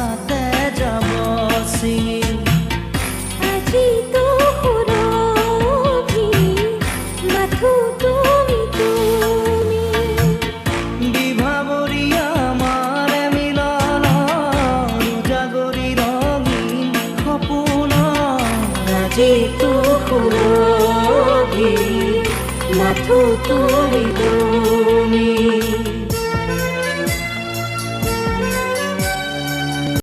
নিশাতে যাব ছিঙি আজি তো সুৰভি মাথো তুমি তুমি বিভাবৰী আমাৰ মিলন উজাগৰি ৰঙীন সপোন আজি তো সুৰভি মাথো তুমি তুমি